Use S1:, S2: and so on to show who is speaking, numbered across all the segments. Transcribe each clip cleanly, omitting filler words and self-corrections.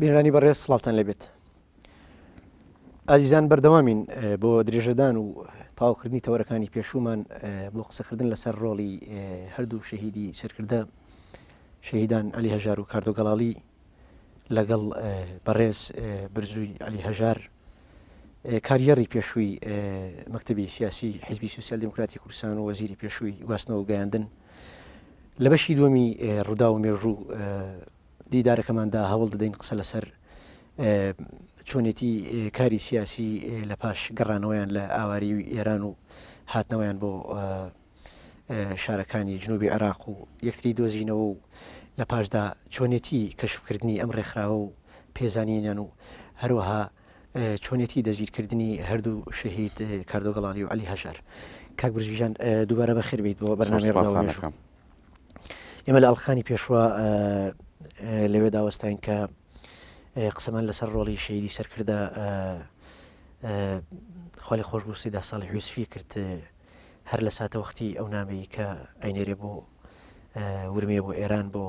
S1: بینرانی بەڕێز سڵاوتان لەبێت. ئازیزان بەردەوامین بۆ درێژەدان و تاوکردنی تەوەرەکانی پێشومان بۆ قسەکردن لەسەر ڕۆڵی هەردوو شەهیدی سەرکردە شەهیدان عەلی هەژار و کاردۆ گەڵاڵی لەگەڵ بەڕێز برزووی عەلی هەژار کاریەری پێشووی مەکتەبی سیاسی حیزبی سوسیال دموکراتی کوردستان و وەزیری پێشووی گواستنەوە و گەیاندن لە بەشی دووەمی ڕوودا و مێژوو دیدارەکەماندا هەوڵ دەدەین قسە لەسەر چۆنێتی کاری سیاسی لە پاش گەڕانەوەیان لە ئاواری ئێران و هاتنەوەیان بۆ شارەکانی جنوبی عێراق و یەکتری دۆزینەوە و لە پاشدا چۆنێتی کەشفکردنی ئەم ڕێکخراوە و پێزانینیان و هەروەها چۆنێتی دەگیرکردنی هەردوو شەهید کاردۆ گەڵاڵی و عەلی هەژار. کاک برزویژان دووبارە بەخێر بیت بۆ بەرنامەی ڕۆژانەکەم. ئێمە لە ئەڵخانی پێشوە لەوێ داوەستین کە قسەمان لەسەر ڕۆڵی شەهیدی سەرکردە خاڵی خۆش بوو سیدا ساڵی یوسفی کرد هەر لە ساتە وەختی ئەو نامەی کە ئەینێرێ بۆ ورمێ بۆ ئێران بۆ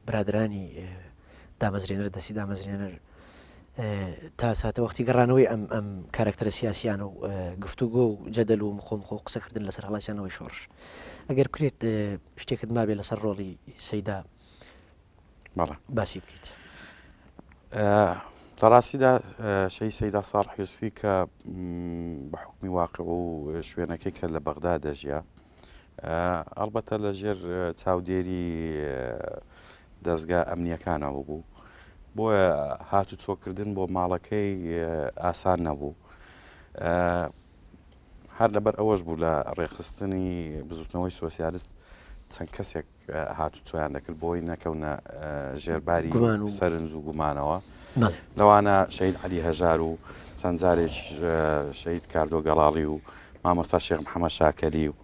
S1: برادرانی دامەزرێنەر دەستی دامەزرێنەر تا ساتە وەختی گەڕانەوەی ئەم کارکتەرە سیاسیان و گفتوگۆ و جەدەل و مخۆ قسەکردن لەسەر هەڵاسیانەوەی شۆڕش ئەگەر بکرێت شتێکت مابێ لەسەر ڕۆڵی سەیدا باسی بکەیت.
S2: لە ڕاستیدا شەی سەیدا ساڵح یوسفی کە بە حکمی واقع و شوێنەکەی کە لە بەغدا دەژیا ئەڵبەتە لە ژێر چاودێری دەستگا ئەمنیەکانەوە بوو بۆیە هاتو چۆکردن بۆ ماڵەکەی ئاسان نەبوو. هەر لەبەر ئەوەش بوو لە ڕێخستنی بزوتنەوەی سۆسیالیست چەند کەسێک هاتو چۆیان دەکرد بۆی نەکەونە ژێرباری سەرنج و گومانەوە لەوانە شەهید عەلی هەژار و چەند جارێک شەهید کاردۆ گەڵاڵی و مامۆستا شێخ محەممەد شاکەری و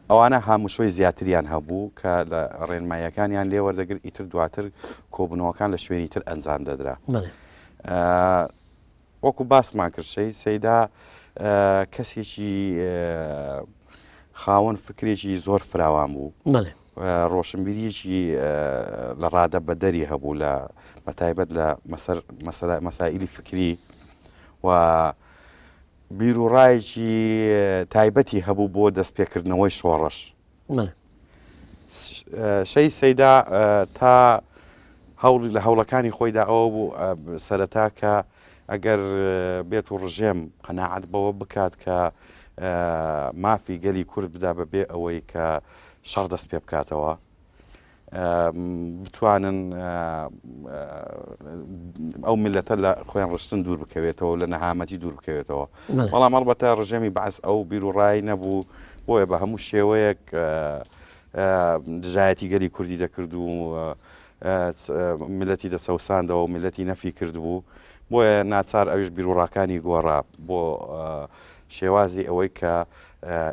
S2: ئەوانە هاموشۆی زیاتریان هەبوو کە لە ڕێنماییەکانیان لێ وەردەگرت ئیتر دواتر کۆبنەوەکان لە شوێنی تر ئەنجام دەدرا. وەکو باسمان کرد سەیدا کەسێکی خاوەن فکرێکی زۆر فراوان بوو ڕۆشنبیریەکی لە ڕادە بەدەری هەبوو لە بەتایبەت لە مەسائیلی فکری و بیرروڕایەکی تایبەتی هەبوو بۆ دەستپێکردنەوەی شۆڕش. شەی سەیدا تا هەوڵی لە هەوڵەکانی خۆیدا ئەوە بوو سەرەتا کە ئەگەر بێت و ڕژێم قەناعەت بەوە بکات کە مافی گەلی کورد بدا بەبێ ئەوەی کە شەڕ دەست پێ بکاتەوە بتوانن ئەو ملەتە لە خۆیان ڕشتن دوور بکەوێتەوە لە نەهامەتی دوور بکەوێتەوە. بەڵام ئەڵبەتە ڕژێمی بەعس ئەو بیرروڕای نەبوو بۆیە بە هەموو شێوەیەک دژایەتی گەلی کوردی دەکرد و ملەتی دەسەوساندەوە و ملەتی نەفی کرد بوو بۆیە ناچار ئەوش بیرروڕاکانی گۆڕا بۆ شێوازی ئەوەی کە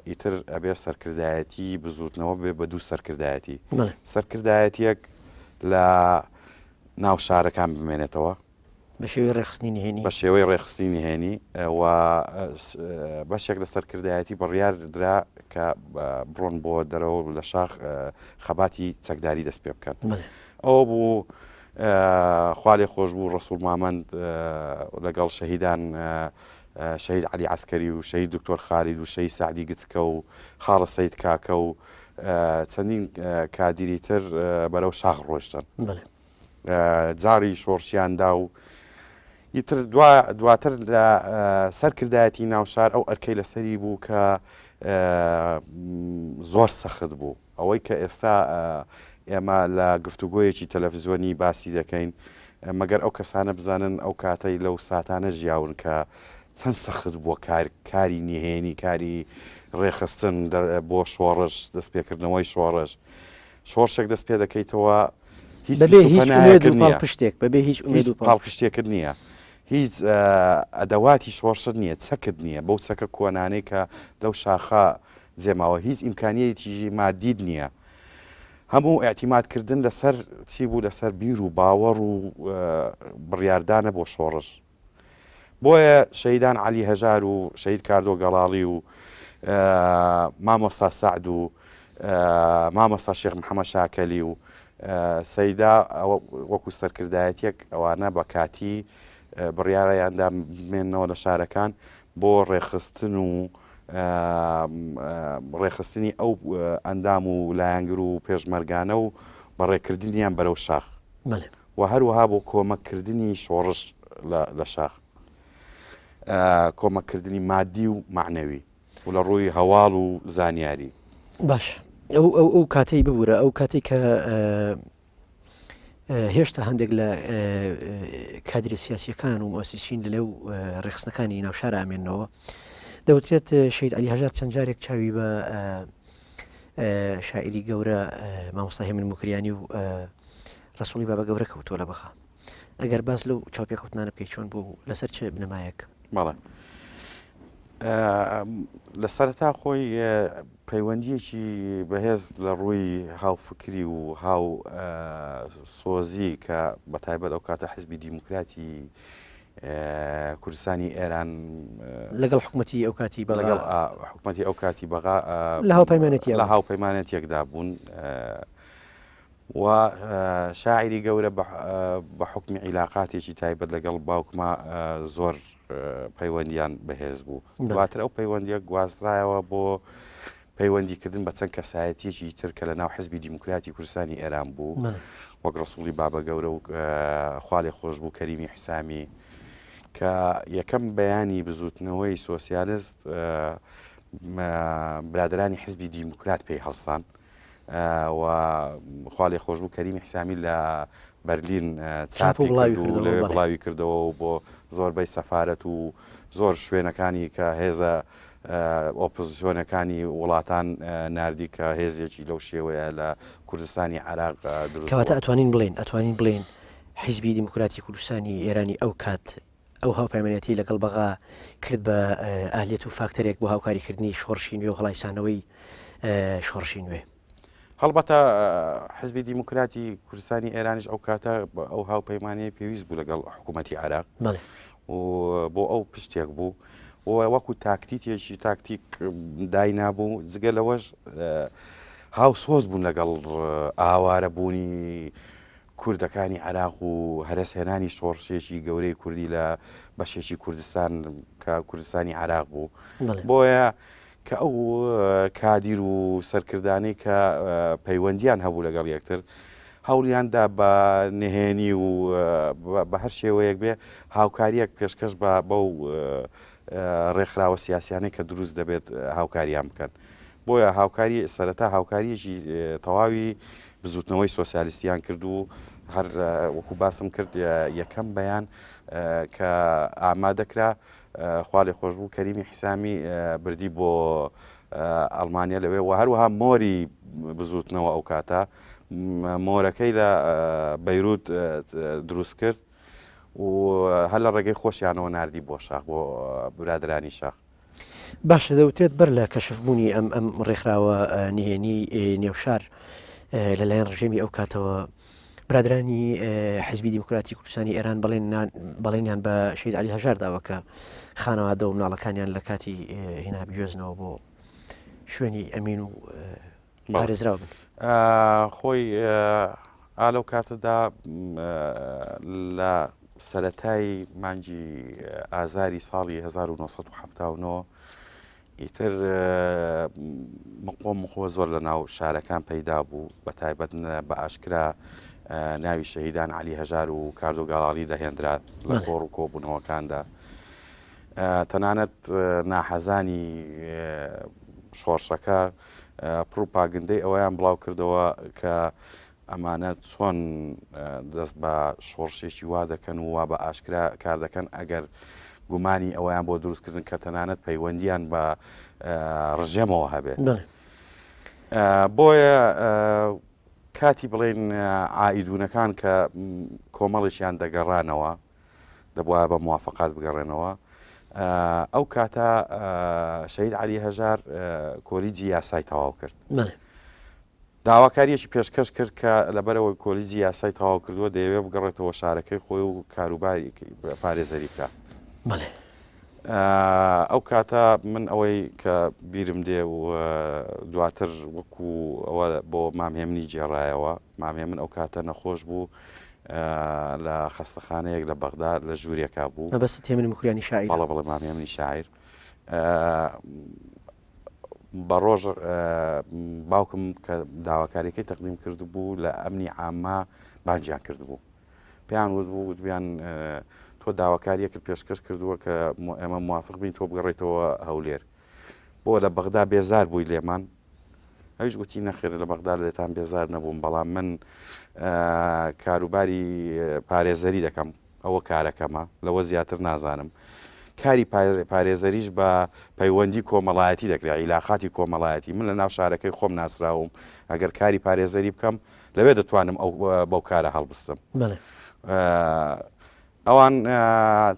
S2: ئیتر ئەبێ سەرکردایەتی بزوتنەوە بێ بە دوو سەرکردایەتی سەرکردایەتیەک لە ناو شارەکان بمێنێتەوە
S1: بە شێوەی ڕێخستنی نهێنی
S2: بە شێوەی ڕێخستنی نهێنی و بەشێک لە سەرکردایەتی بڕیار درا کە بڕۆن بۆ دەرەوە لە شاخ خەباتی چەکداری دەست پێ بکەن. ئەوە بوو خوالێ خۆش بوو ڕەسوول مامەند لەگەڵ شەهیدان شەهید عەلی عەسکەری و شەهید دکتۆر خالید و شەهید سەعدی گچکە و خاڵە سەید کاکە و چەندین کادیری تر بەرەو شاخ ڕۆیشتن جاری شۆڕشیاندا و ئیتر دواتر لە سەرکردایەتی ناوشار ئەو ئەرکەی لەسەری بوو کە زۆر سەخت بوو ئەوەی کە ئێستا ئێمە لە گفتوگۆیەکی تەلەڤیزیۆنی باسی دەکەین مەگەر ئەو کەسانە بزانن ئەو کاتەی لەو ساتانە ژیاون کە چەند سەخت بووە کاری نهێنی کاری ڕێخستن بۆ شۆڕش دەستپێکردنەوەی شۆڕشێک دەست پێ دەکەیتەوە
S1: بەبێ هیچ پشتێک بەبێ هیچ
S2: پاڵپشتێکرد نییە هیچ ئەدەواتی شۆڕشت نییە چەکت نییە بەو چەکە کۆنانەی کە لەو شاخە جێماوە هیچ ئیمکانیەتی مادید نییە هەموو ئاعتیمادکردن لەسەر چی بوو لەسەر بیر و باوەڕ و بڕیاردانە بۆ شۆڕش. بۆیە شەهیدان عەلی هەژار و شەهید کاردۆ گەڵاڵی و مامۆستا سەعد و مامۆستا شێخ محەممەد شاکەلی و سەیدا وەکو سەرکردایەتێک ئەوانە بە کاتی بڕیارەیاندا بمێنەوە لە شارەکان بۆ ڕێخستن و ڕێخستنی ئەو ئەندام و لایەنگر و پێشمەرگانە و بەڕێکردنیان بەرەو شاخ و هەروەها بۆ کۆمەکردنی شۆڕش لە شاخ، کۆمەکردنی مادی و معنەوی و لە ڕووی هەواڵ و زانیاری.
S1: باش ئەو کاتەی ببوورە ئەو کاتێک کە هێشتا هەندێک لە کادری سیاسیەکان و مؤسسین لەو ڕێخستنەکانی ناوشارە ئامێنەوە دەوترێت شەید عەلی هەژار چەند جارێک چاوی بە شاعری گەورە مامۆستا هێمن موکریانی و ڕەسوڵی بابە گەورە کەوتۆ لە بەخا. ئەگەر باس لەو چاوپێکەوتنانە بکەیت چۆن بوو لەسەر چه بنەمایەک؟
S2: بەڵێ لە سەرەتا خۆی پەیوەندیەکی بەهێز لە ڕووی هاوفکری و هاو سۆزی کە بەتایبەت ئەو کاتە حیزبی دیموکراتی کوردستانی ئێران
S1: لەگەڵ حکوومەتی ئەو کاتی
S2: لەگەڵ حکوومەتی ئەو کاتی بەغا لە هاوپەیمانێتیەکدا بوون و شاعری گەورە بە حکمی عیلاقاتێکی تایبەت لەگەڵ باوکما زۆر پەیوەندیان بەهێز بوو. دواتر ئەو پەیوەندیە گواسترایەوە بۆ پەیوەندیکردن بە چەند کەسایەتیەکی تر کە لە ناو حیزبی دیموکراتی کوردستانی ئێران بوو، وەک ڕەسوڵی بابە گەورە و خوا لێ خۆش بوو کەریمی حسامی کە یەکەم بەیانی بزوتنەوەی سۆسیالیست برادرانی حیزبی دیموکرات پێی هەڵسان و خوا لێ خۆش بوو کەریمی حسامی لە بەرلین چاپی لەوێ بڵاوی کردەوە و بۆ زۆربەی سەفارەت و زۆر شوێنەکانی کە هێزە ئۆپۆزیسیۆنەکانی وڵاتان ناردی کە هێزێکی لەو شێوەیە لە کوردستانی عێراق دروست.
S1: کەواتە ئەتوانین بڵێن حیزبی دیموکراتی کوردستانی ئێرانی ئەو کات ئەو هاوپەیمانەتی لەگەڵ بەغا کرد بە ئالیەت و فاکتەرێک بۆ هاوکاریکردنی شۆڕشی نوێ و هەڵایسانەوەی شۆڕشی نوێ.
S2: هەڵبەتە حیزبی دیموکراتی کوردستانی ئێرانیش ئەو کاتە ئەو هاوپەیمانەیە پێویست بوو لەگەڵ حکوومەتی عێراق و بۆ ئەو پشتێک بوو وەکو تاکتیکێکی تاکتیک داینابوو جگە لەوەش هاوسۆز بوون لەگەڵ ئاوارەبوونی کوردەکانی عێراق و هەرسهێنانی شۆڕشێکی گەورەی کوردی لە بەشێکی کوردستان کە کوردستانی عێراق بوو. بۆیە کە ئەو کادیر و سەرکردانەی کە پەیوەندیان هەبوو لەگەڵ یەکتر هەوڵیاندا بە نهێنی و بە هەر شێوەیەک بێ هاوکاریەک پێشکەش بەو ڕێکخراوە سیاسیانەی کە دروست دەبێت هاوکاریان بکەن. بۆیە هاوکاری سەرەتا هاوکاریەکی تەواوی بزوتنەوەی سۆسیالیستیان کرد و هەر وەکو باسم کرد یەکەم بەیان کە ئامادەکرا خوا لێ خۆش بوو کەریمی حسامی بردی بۆ ئەڵمانیا لەوێ و هەروەها مۆری بزوتنەوە ئەو کاتە مۆرەکەی لە بەیروت دروست کرد و هەر لە ڕێگەی خۆشیانەوە ناردی بۆ شاخ بۆ برادرانی شاخ.
S1: باشە دەوتێت بەر لە کەشفبوونی ئەم ڕێکخراوە نهێنی نێوشار لەلایەن ڕژێمی ئەو کاتەوە برادرانی حیزبی دیموکراتی کوردستانی ئێران بەڵێنیان بە شەید عەلی هەژار داوە کە خانەوادە و مناڵەکانیان لە کاتی هێنا بگوێزنەوە بۆ شوێنی ئەمین و پارێزراو بن.
S2: خۆی ئالەو کاتەدا لە سەرەتای مانگی ئازاری ساڵی 1970 ئیتر مقۆ زۆر لە ناو شارەکان پەیدا بوو بە تایبەت بە ئاشکرا ناوی شەهیدان عەلی هەژار و کاردۆ گاڵاڵی دەهێنرا لە کۆڕ و کۆبوونەوەکاندا. تەنانەت ناحەزانی شۆڕشەکە پروپاگندەی ئەوەیان بڵاو کردەوە کە ئەمانە چۆن دەست بە شۆڕشێکی وا دەکەن و وا بە ئاشکرا کار دەکەن ئەگەر گومانی ئەویان بۆ دروستکردن کە تەنانەت پەیوەندیان بە ڕژێمەوە هەبێت. بۆیە کاتی بڵێن عائیدونەکان کە کۆمەڵێکیان دەگەڕانەوە دەبوایە بە موافقات بگەڕێنەوە ئەو کاتە شەهید عەلی هەژار کۆلیجی یاسای تەواو کرد. داواکاریەکی پێشکەش کرد کە لەبەرەوەی کۆلیجی یاسای تەواو کردووە دەیەوێت بگەڕێتەوە شارەکەی خۆی و کاروباری پارێزەری بکە. ئەو کاتە من ئەوەی کە بیرم دێ و دواتر وەکو ئەوە بۆ مامهێمنی جێڕایەوە مامێ من ئەو کاتە نەخۆش بوو لە خەستەخانەیەک لە بەغدا لە ژوورێکا بوو
S1: بەست تێمنی مکریانی شاعیر
S2: بەڵە بڵێ مامێمنی شاعیر بە ڕۆژ باوکم کە داواکاریەکەی تەقدیم کرد بوو لە ئەمنی عامە بانجیان کرد بوو پێیان وتبوو وتبیان تۆ داواکاریەکرد پێشکەش کردووە کە ئێمە موافق بین تۆ بگەڕێتەوە هەولێر بۆ لە بەغدا بێزار بووی لێمان ئەویش گوتی نەخێر لە بەغدا لێتان بێزار نەبووم بەڵام من کاروباری پارێزەری دەکەم ئەوە کارەکەمە لەوە زیاتر نازانم کاری پارێزەریش بە پەیوەندی کۆمەڵایەتی دەکرێت عیلاقاتی کۆمەڵایەتی من لە ناو شارەکەی خۆم ناسراوم ئەگەر کاری پارێزەری بکەم لەوێ دەتوانم بەو کارە هەڵبستم ئەوان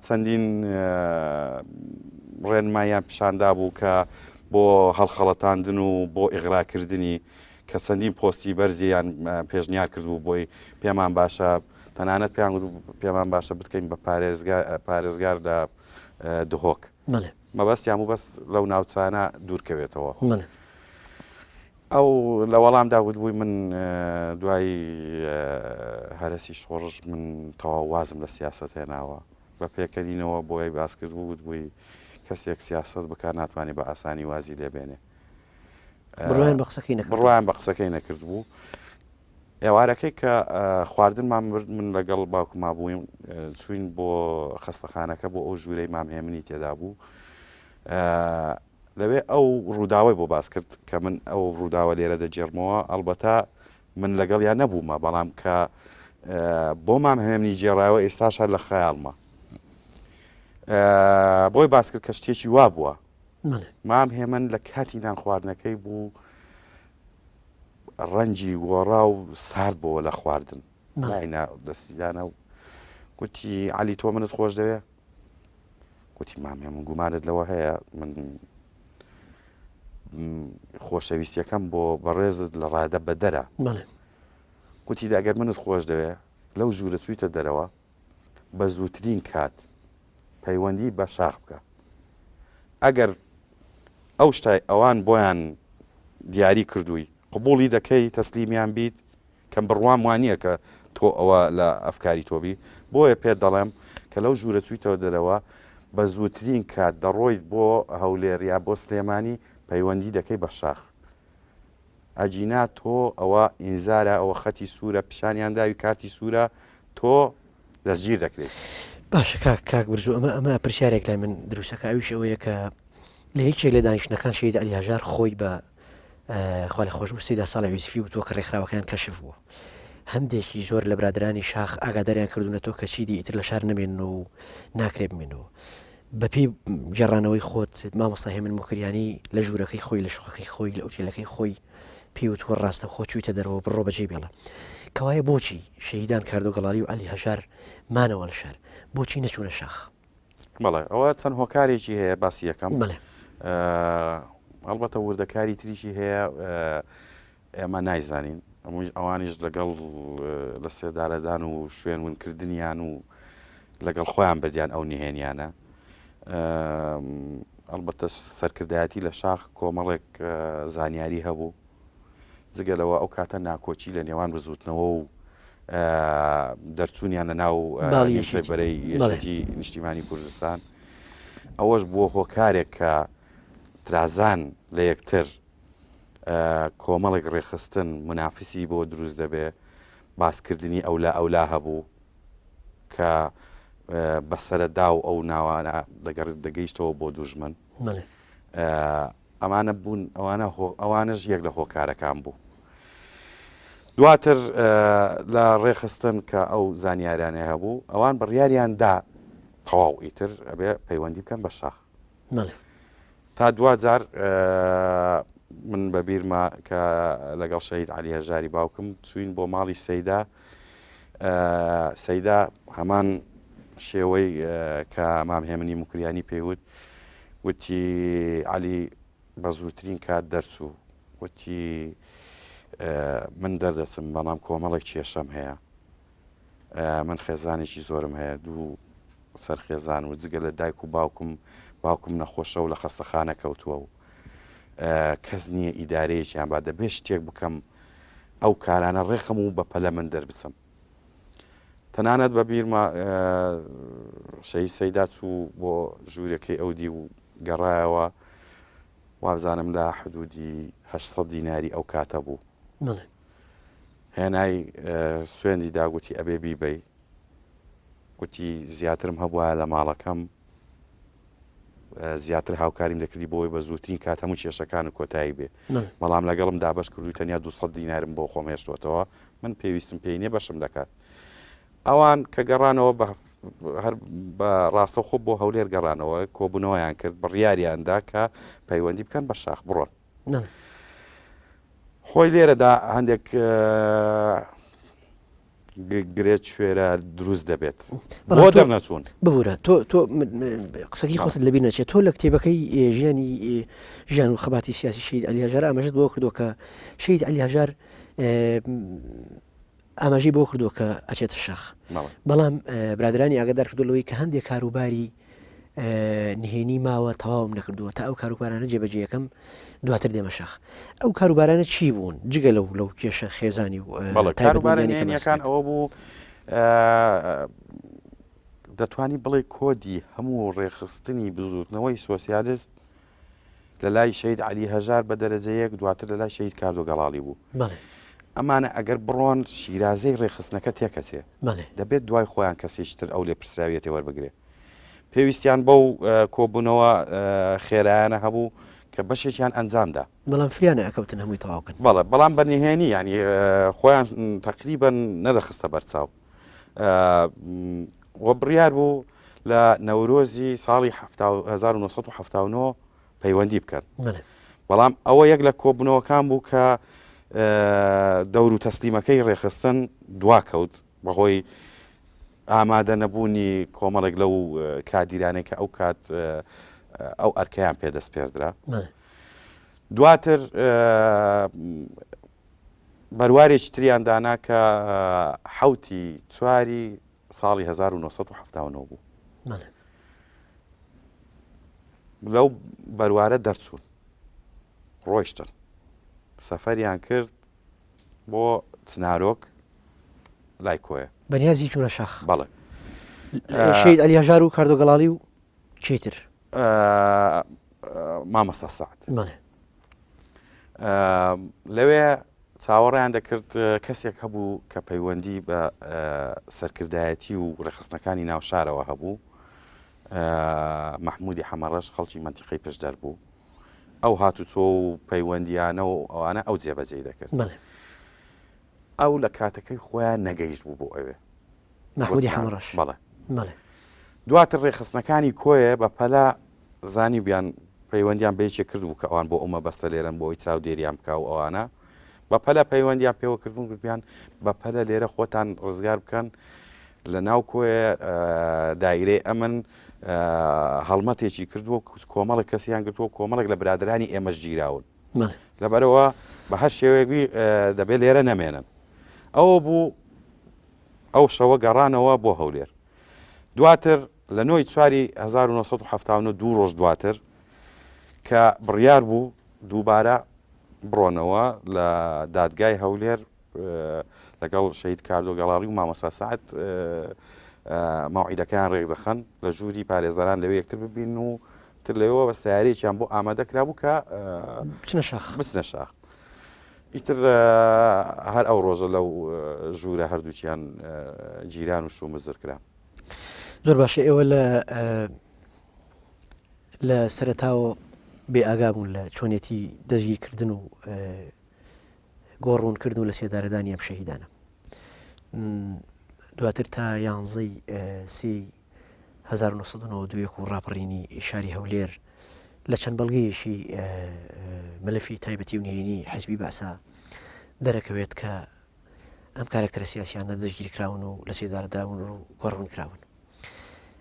S2: چەندین ڕێنمایان پیشاندا بوو کە بۆ هەڵخەڵەتاندن و بۆ ئیغراکردنی کە چەندین پۆستی بەرزیان پێشنیار کردبوو بۆی پێمان باشە تەنانەت پێمان باشە بکەین بە پارێزگاردا دهۆک مەبەستیان و بەست لەو ناوچانە دوورکەوێتەوە ئەو لە وەڵامدا وتبووی من دوای هەرسی شۆڕش من تەواو وازم لە سیاست هێناوە بە پێکەنینەوە بۆی باس کرد بوو وتبووی کەسێک سیاست بکار ناتوانێت بە ئاسانی وازی لێبێنێ بڕوایان بە قسەکەی نەکرد بوو ئێوارەکەی کە خواردنمان برد من لەگەڵ باوکما بووین چوین بۆ خەستەخانەکە بۆ ئەو ژوورەی مامهێمنی تێدا بوو لەوێ ئەو ڕووداوای بۆ باس کرد کە من ئەو ڕووداوە لێرە دەجێڕمەوە ئەلبەتە من لەگەڵیان نەبوومە بەڵام کە بۆ مامهێمنی جێڕایەوە ئێستاش هەر لە خەیاڵمە بۆی باس کرد کە شتێکی وا بووە مامهێمن لە کاتی نان خواردنەکەی بوو ڕەنجی گۆڕا و سارد بۆەوە لە خواردن لاینە دەستیدانە و گوتی عەلی تۆ منت خۆش دەوێ گوتی مامێ من گومانت لەوە هەیە من خۆشەویستیەکەم بۆ بەڕێزت لە ڕادە بە دەرە گوتی ئەگەر منت خۆش دەوێ لەو ژوورە چوویتە دەرەوە بە زووترین کات پەیوەندی بە شاخ بکە ئەگەر ئەو شتای ئەوان بۆیان دیاری کردووی قبوڵی دەکەی تەسلیمیان بیت کەم بڕوام وانییە کە تۆ ئەوە لە ئەفکاری تۆبی بۆیە پێت دەڵێم کە لەو ژوورە چوویتەوە دەرەوە بە زووترین کات دەڕۆیت بۆ هەولێر یا بۆ سلێمانی پەیوەندی دەکەی بە شاخ ئەجینا تۆ ئەوە ئینزارە ئەوە خەتی سوورە پیشانیان داوی کارتی سوورە تۆ دەستگیر دەکرێت
S1: باشە کاک برزوو ئەمە پرسیارێک لای من دروستەکە ئەویش ئەوەیە کە لە هیچێک لە دانیشتەکان شەید عەلی هەژار خۆی بە خوا لە خۆش بوو سەیدا ساڵی یوسفی وتووە کە ڕێکخراوەکان کەشف بووە هەندێکی زۆر لە برادرانی شاخ ئاگاداریان کردوونەتەوە کە چیدی ئیتر لە شار نەمێنن و ناکرێ بمێنەوە بەپێی جێڕانەوەی خۆت مامۆستا هێمن موکریانی لە ژوورەکەی خۆی لە شوخەکەی خۆی لە ئوتێلەکەی خۆی پێی وتووە ڕاستە خۆ چوویتە دەرەوە بڕۆ بەجێ بێڵە کەوایە بۆچی شەهیدان کاردۆگەڵاڵی و عەلی هەژار مانەوە لە شار بۆچی نەچوونە شاخ
S2: بەڵێ ئەوە چەند هۆکارێکی هەیە باسی یەکەم ئەلبەتە وردەکاری تریشی هەیە ئێمە نایزانین ئەوانیش لەگەڵ لە سێدارەدان و شوێن ونکردنیان و لەگەڵ خۆیان بردیان ئەو نهێنیانە ئەلبەتە سەرکردایەتی لە شاخ کۆمەڵێک زانیاری هەبوو جگەلەوە ئەو کاتە ناکۆچی لە نێوان بزوتنەوە و دەرچوونیان لە ناو بەرەی یەشتی نیشتیمانی کوردستان ئەوەش بۆ هۆکارێک کە درازان لە یەکتر کۆمەڵێک ڕێخستن منافسی بۆ دروست دەبێ باسکردنی ئەولا هەبوو کە بەسەرەدا و ئەو ناوانە دەگەیشتەوە بۆ دوژمن ئەمانە بوون ئەوانش یەک لە هۆکارەکان بوو دواتر لە ڕێخستن کە ئەو زانیاریانە هەبوو ئەوان بڕیاریاندا تەواو ئیتر ئەبێ پەیوەندی بکەن بە شاخ تا دوجار من بەبیرمە کە لەگەڵ شەهید عەلی هەژاری باوکم چوین بۆ ماڵی سەیدا هەمان شێوەی کە مامهێمنی موکریانی پێیوت وتی عەلی بە زووترین کات دەرچوو وتی من دەردەچم بەڵام کۆمەڵێک کێشەم هەیە من خێزانێکی زۆرم هەیە دوو سەرخێزان و جگە لە دایک و باوکم نەخۆشە و لە خەستەخانە کەوتووە و کەس نییە ئیدارەیەکیان با دەبێت شتێک بکەم ئەو کارانە ڕێخم و بە پەلە من دەربچم. تەنانەت بە بیرمە شەی سەیدا چوو بۆ ژوورەکەی ئەودی و گەڕایەوە وابزانم لە حدودی 800 دیناری ئەو کاتە بوو. هێنای سوێندی داگوتی ئەبێ بیبەی، گوتی زیاترم هەبووە لە ماڵەکەم زیاتر هاوکاریم دەکردی بۆی بە زووترین کات هەموو کێشەکان و کۆتایی بێ، بەڵام لەگەڵم دابش کردوی تەنیا 200 دینارم بۆ خۆم هێشتوەتەوە، من پێویستم پێی نییە بەشم دەکات. ئەوان کە گەڕانەوە هەر بە ڕاستە خۆ بۆ هەولێر گەڕانەوە کۆبوونەوەیان کرد بڕیاریاندا کە پەیوەندی بکەن بە شاخ بڕۆن. خۆی لێرەدا هەندێک گرێت شوێرە دروست دەبێت بۆ دەرنەچوون.
S1: ببوورە تۆ قسەکی خۆت لەبیر نەچێت. تۆ لە کتێبەکەی ژیانی ژیان و خەباتی سیاسی شەید عەلی هەژار ئاماژەت بۆ کردو کە شەید عەلی هەژار ئاماژەی بۆ کردو کە ئەچێتە شاخ، بەڵام برادرانی ئاگادار کردو لەوەی کە هەندێک کاروباری نهێنی ماوە تەواوم نەکردووە تا ئەو کاروبارانە جێبەجێ یەکەم دواتر دێمە شاخ. ئەو کاروبارانە چی بوون جگە لەو کێشە خێزانی و
S2: کاروبارەکان ئەوە بوو دەتوانی بڵێ کۆدی هەموو ڕێخستنی بزوتنەوەی سۆسیالیست لە لای شەید عەلی هەژار بە دەرەجەیەک دواتر لە لای شەید کاردۆ گەڵاڵی بوو. ئەمانە ئەگەر بڕۆن شیرازەی ڕێخستنەکە تێکەچێ دەبێت دوای خۆیان کەسێکتر ئەو لێ پرسراویەتی وەربگرێ. پێویستیان بەو کۆبوونەوە خێرایانە هەبوو کە بەشێکیان ئەنجامدا،
S1: بەڵام فریانە ئەکەوتن هەمووی تەواوکن.
S2: بەڵام بەنهێنی ینی خۆیان تقریبا نەدەخستە بەرچاو. وە بڕیار بوو لە نەورۆزی ساڵی 1970 پەیوەندی بکەن، بەڵام ئەوە یەک لە کۆبوونەوەکان بوو کە دەور و تەسلیمەکەی ڕێخستن دواکەوت بەهۆی ئامادە نەبوونی کۆمەڵێک لەو کادیرانەی کە ئەو کات ئەو ئەرکەیان پێدەست پێدرا. دواتر بەروارێکی تریان دانا کە حوتی چواری ساڵی 1970 بوو. لەو بەروارە دەرچوون ڕۆیشتن سەفەریان کرد بۆ چنارۆک لای کۆیە
S1: بەنیازی چوونە شاخ.
S2: بەڵێ
S1: شەید عەلی هەژار و کاردۆ گەڵاڵی و چیتر
S2: مامەستا سەعد لەوێ چاوەڕێیان دەکرد کەسێک هەبوو کە پەیوەندی بە سەرکردایەتی و ڕێخستنەکانی ناو شارەوە هەبوو، مەحموودی حەمەڕەش خەڵکی مەنتیقەی پشدەر بوو. ئەو هاتوچۆ و پەیوەندیانە و ئەوانە ئەو جێبەجێ دەکرد. ئەو لە کاتەکەی خۆیان نەگەیشت بوو بۆ ئەوێ
S1: مەحموودی حەمەڕەش.
S2: بەڵێ دواتر ڕێخستنەکانی کۆیە بە پەلا زانی بیان پەیوەندیان بەیەکێ کرد بوو کە ئەوان بۆ ئەمە بەستە لێرن بۆی چاودێریان بکە و ئەوانە بە پەلە پەیوەندیان پێوە کردبوون گوتیان بە پەلە لێرە خۆتان ڕزگار بکەن لە ناو کۆیە دایرەی ئەمن هەڵمەتێکی کردووە کۆمەڵک کەسیان گرتووە کۆمەڵک لە برادرانی ئێمەش گیراون، لەبەرەوە بە هەر شێوەیەکی دەبێت لێرە نەمێنن. ئەوە بوو ئەو شەوە گەڕانەوە بۆ هەولێر. دواتر لە 9 چواری 1970 دوو ڕۆژ دواتر کە بڕیار بوو دووبارە بڕۆنەوە لە دادگای هەولێر لەگەڵ شەید کاردۆ گەڵاڵی و مامەستا سەعد مەوعیدەکەیان ڕێک دەخەن لە ژووری پارێزەران لەوێ یەکتر ببین و تر لەوێەوە بە سیارەیەکیان بۆ ئامادەکرا بوو کە بچنە شاخ. ئیتر هەر ئەو ڕۆژە لەو ژوورە هەردووکیان جیران و شومزر کرا.
S1: زۆر باشە. ئێوە لە سەرەتاوە بێ ئاگابوون لە چۆنێتی دەستگیرکردن و گۆڕونکردن و لە سێدارەدانی ئەم شەهیدانە. دواتر تا 11 سی 1992 و ڕاپەڕینی شاری هەولێر لە چەند بەڵگەیەکی مەلەفی تایبەتی و نهێنی حەزبی باسا دەرەکەوێت کە ئەم کارکتەرە سیاسیانە دەستگیرکراون و لە سێدارەداون و گۆڕون کراون.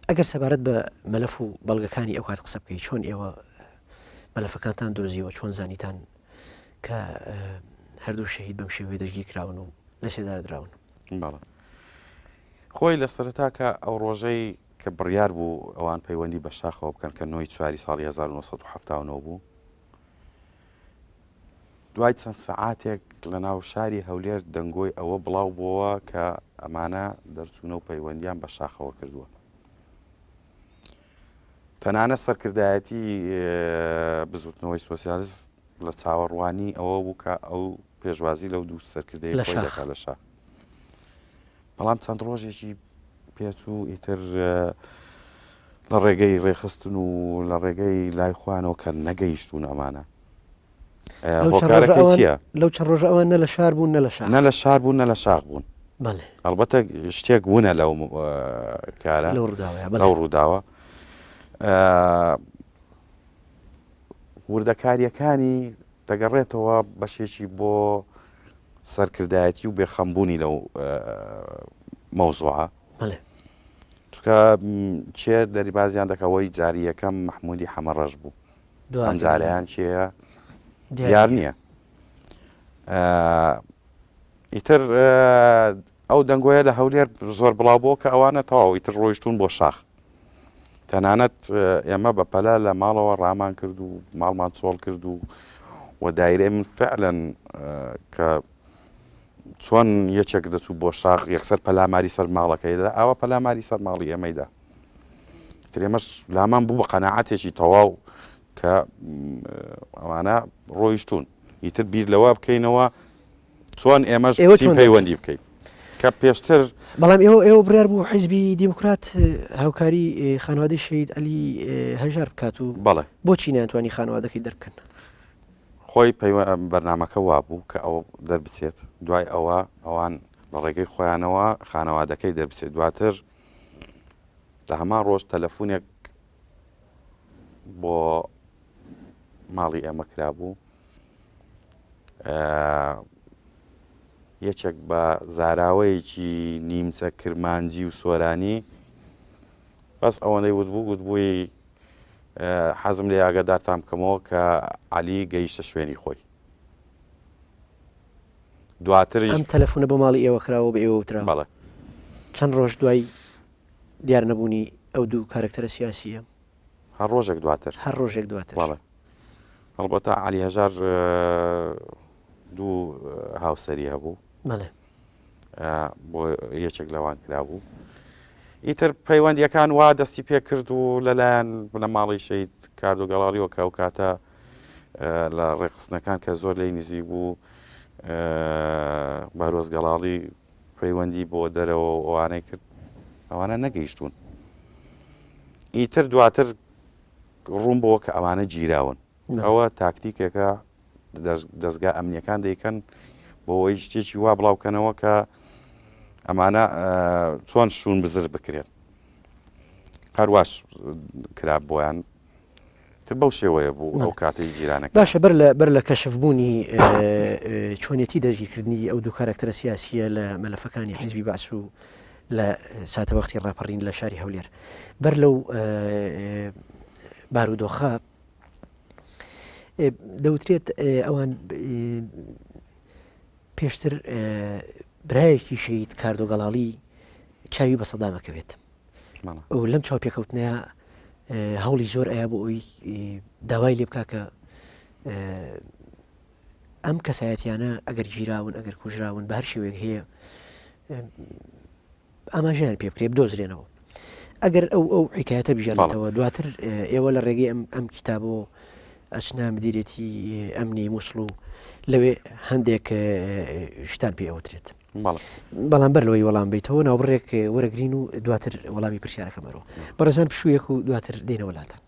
S1: ئەگەر سەبارەت بە مەلەف و بەڵگەکانی ئەو کات قسە بکەیت، چۆن ئێوە مەلەفەکانتان دۆزیەوە، چۆن زانیتان کە هەردوو شەهید بەم شێوەیە دەستگیر کراون و لە سێدارەدراون؟
S2: خۆی لە سەرەتا کە ئەو ڕۆژەی کە بڕیار بوو ئەوان پەیوەندی بە شاخەوە بکەن کە 9 ساڵی 1970 بوو دوای چەند سەعاتێک لە ناو شاری هەولێر دەنگۆی ئەوە بڵاو بووەوە کە ئەمانە دەرچوونە و پەیوەندیان بە شاخەوە کردووە تەنانە سەرکردایەتی بزوتنەوەی سۆسیالیست لە چاوەڕوانی ئەوە بوو کە ئەو پێشوازی لەو دوو سەرکردەیە خۆی دەکات لە شاخ بەڵام چەند ڕۆژێکی پێچوو ئیتر لە ڕێگەی ڕێخستن و لە ڕێگەی لای خوانەوە کە نەگەیشتون ئەمانە هۆکارەکەی چییە؟
S1: لەو چەند ڕۆژە ئەوان نە لە شار بوون نە لە شاخ
S2: نە لە شار بوون نە لە شاخ بوون ئەڵبەتە شتێک بوونە لەو کارە لەو ڕووداوە وردەکاریەکانی دەگەڕێتەوە بەشێکی بۆ سەرکردایەتی و بێخەمبوونی لەو مەوزوعە چونکە چێ دەریبازیان دەکەوەی جاری یەکەم مححمودی حەمەڕەش بوو ئەم جاریان چێە دیار نییە ئیتر ئەو دەنگۆیە لە هەولێر زۆر بڵاو بۆ کە ئەوانە تەواو ئیتر ڕۆیشتون بۆ شاخ تەنانەت ئێمە بە پەلا لە ماڵەوە ڕامان کرد و ماڵمان چۆڵ کرد و دایرێ من فعلەن کە چۆن یەکێک دەچوو بۆ شاخ یەکسەر پەلاماری سەر ماڵەکەیدا ئەوە پەلاماری سەر ماڵی ئێمەیدا ترێمەش لامان بوو بە قەناعەتێکی تەواو کە ئەوانە ڕۆیشتون ئیتر بیر لەوە بکەینەوە چۆن ئێمەش پەیوەندی بکەین کە پێشتر
S1: بەڵام ئێوە بڕیار بوو حیزبی دیموکرات هاوکاری خانوادەی شەید عەلی هەژار بکات و
S2: بەڵێ
S1: بۆچی ناتوانانی خانوادەکەی دەربکەن
S2: خۆی بەرنامەکە وا بوو کە ئەوە دەربچێت دوای ئەوە ئەوان لە ڕێگەی خۆیانەوە خانەوادەکەی دەربچێت دواتر لە هەمان ڕۆژ تەلەفۆنێک بۆ ماڵی ئێمە کرابوو یەکێک بە زاراوەیەکی نیمچە کرمانجی و سۆرانی بەس ئەوەندەی وتبووی حەزم لێ ئاگادارتان بکەمەوە کە عەلی گەیشتە شوێنی خۆی دواتریش
S1: ئەم تەلەفۆنە بۆ ماڵی ئێوە کراوە بە ئێوە وترا
S2: بەڵێ
S1: چەند ڕۆژ دوای دیار نەبوونی ئەو دوو کارکتەرە سیاسیە
S2: هەر ڕۆژێک دواتر بەڵێ هەڵبەتە عەلی هەژار دوو هاوسەری هەبوو بۆ یەکێک لەوان کرابوو ئیتر پەیوەندیەکان وا دەستی پێ کرد و لەلایەن لە ماڵی شەید کاردۆگەڵاریەوە کە ئەو کاتە لە ڕێخستنەکان کە زۆر لی نزیک بوو بارۆز گەڵاڵی پەیوەندی بۆ دەرەوە ئەوانەی کرد ئەوانە نەگەیشتون ئیتر دواتر ڕوون بۆ کە ئەوانە گیراون ئەوە تاکتیکێکە دەستگا ئەمنیەکان دەیکەن بۆەوەی شتێکی وا بڵاوکەنەوە کە ئەمانە چۆن شوون بزر بکرێن هەرواش کراب بۆیان تر بەو شێوەیە بوو ئەو کاتەی جیرانەکە
S1: باشە بەر لە کەشفبوونی چۆنێتی دەژیرکردنی ئەو دوو کارکتەرە سیاسیە لە مەلەفەکانی حیزبی بەعس و لە ساتە وەختی ڕاپەڕین لە شاری هەولێر بەر لەو بارودۆخە دەوترێت ئەوان پێشتر برایەکی شەید کاردۆگەڵاڵی چاوی بە سەدامەکەوێت ئەو لەم چاو پێکەوتنەیە هەوڵی زۆر ئایا بۆ ئەوی داوای لێ بکا کە ئەم کەسایەتیانە ئەگەر گیراون ئەگەر کوژراون بە هەر شێوەیەک هەیە ئاماژیان پێ بکرێ بدۆزرێنەوە ئەگەر ئەو حکایەتە بژێنێتەوە دواتر ئێوە لە ڕێگەی ئەم کتابەوە ئەچنا مدیرێتی ئەمنی مووسڵ و لەوێ هەندێک شتان پێ ئەوترێت بەڵام بەر لەوەی وەڵام بیتەوە ناوبڕێک وەرەگرین و دواتر وەڵامی پرسیارەکەمەرەوە بەڕێزان پشوویەک و دواتر دێنەوە لاتان